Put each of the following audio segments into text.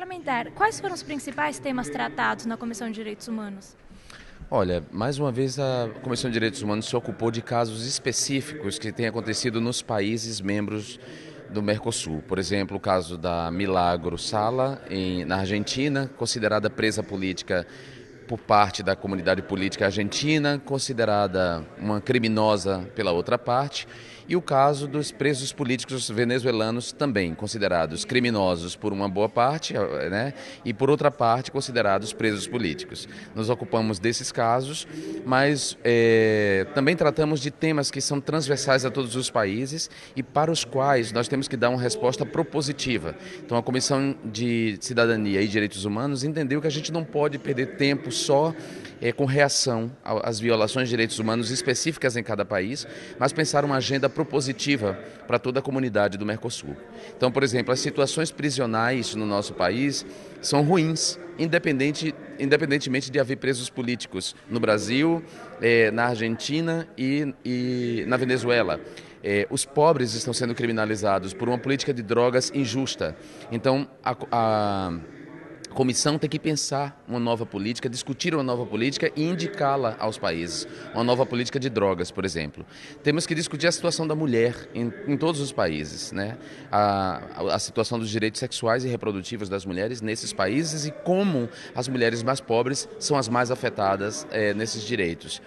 parlamentar, quais foram os principais temas tratados na Comissão de Direitos Humanos? Olha, mais uma vez a Comissão de Direitos Humanos se ocupou de casos específicos que têm acontecido nos países membros do Mercosul. Por exemplo, o caso da Milagro Sala, na Argentina, considerada presa política por parte da comunidade política argentina, considerada uma criminosa pela outra parte, e o caso dos presos políticos venezuelanos também considerados criminosos por uma boa parte, né, e por outra parte considerados presos políticos. Nos ocupamos desses casos, mas também tratamos de temas que são transversais a todos os países e para os quais nós temos que dar uma resposta propositiva. Então a Comissão de Cidadania e Direitos Humanos entendeu que a gente não pode perder tempo só com reação às violações de direitos humanos específicas em cada país, mas pensar uma agenda propositiva para toda a comunidade do Mercosul. Então, por exemplo, as situações prisionais no nosso país são ruins, independentemente de haver presos políticos no Brasil, na Argentina e na Venezuela. Os pobres estão sendo criminalizados por uma política de drogas injusta. Então, a comissão tem que pensar uma nova política, discutir uma nova política e indicá-la aos países. Uma nova política de drogas, por exemplo. Temos que discutir a situação da mulher em todos os países, né? A situação dos direitos sexuais e reprodutivos das mulheres nesses países e como as mulheres mais pobres são as mais afetadas nesses direitos.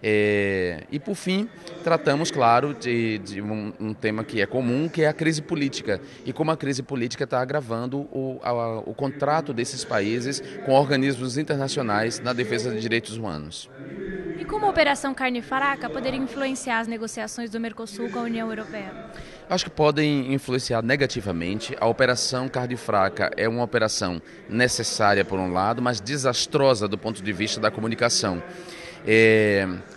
E por fim, tratamos, claro, de um tema que é comum, que é a crise política. E como a crise política está agravando o contrato desses países com organismos internacionais na defesa de direitos humanos. E como a Operação Carne Fraca poderia influenciar as negociações do Mercosul com a União Europeia? Acho que podem influenciar negativamente. A Operação Carne Fraca é uma operação necessária por um lado, mas desastrosa do ponto de vista da comunicação.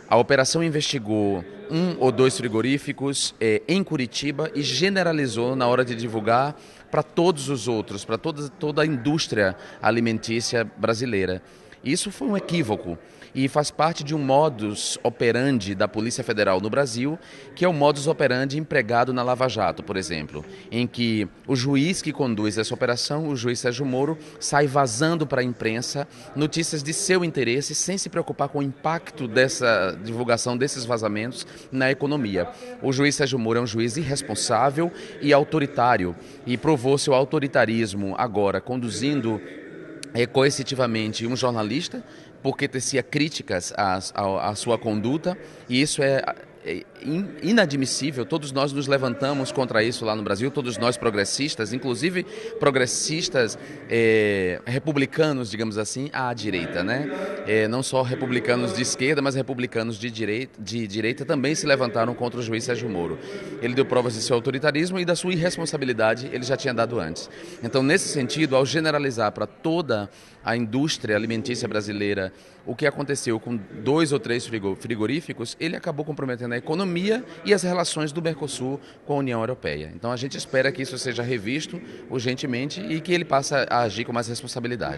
A operação investigou 1 ou 2 frigoríficos em Curitiba e generalizou na hora de divulgar para todos os outros, para toda a indústria alimentícia brasileira. Isso foi um equívoco e faz parte de um modus operandi da Polícia Federal no Brasil, que é o modus operandi empregado na Lava Jato, por exemplo, em que o juiz que conduz essa operação, o juiz Sérgio Moro, sai vazando para a imprensa notícias de seu interesse sem se preocupar com o impacto dessa divulgação desses vazamentos na economia. O juiz Sérgio Moro é um juiz irresponsável e autoritário e provou seu autoritarismo agora conduzindo coercitivamente um jornalista, porque tecia críticas à sua conduta, e isso é inadmissível. Todos nós nos levantamos contra isso lá no Brasil, todos nós progressistas, inclusive progressistas republicanos, digamos assim, à direita, né? Não só republicanos de esquerda, mas republicanos de direita também se levantaram contra o juiz Sérgio Moro. Ele deu provas de seu autoritarismo e da sua irresponsabilidade, ele já tinha dado antes. Então, nesse sentido, ao generalizar para toda a indústria alimentícia brasileira o que aconteceu com 2 ou 3 frigoríficos, ele acabou comprometendo a economia e as relações do Mercosul com a União Europeia. Então a gente espera que isso seja revisto urgentemente e que ele passe a agir com mais responsabilidade.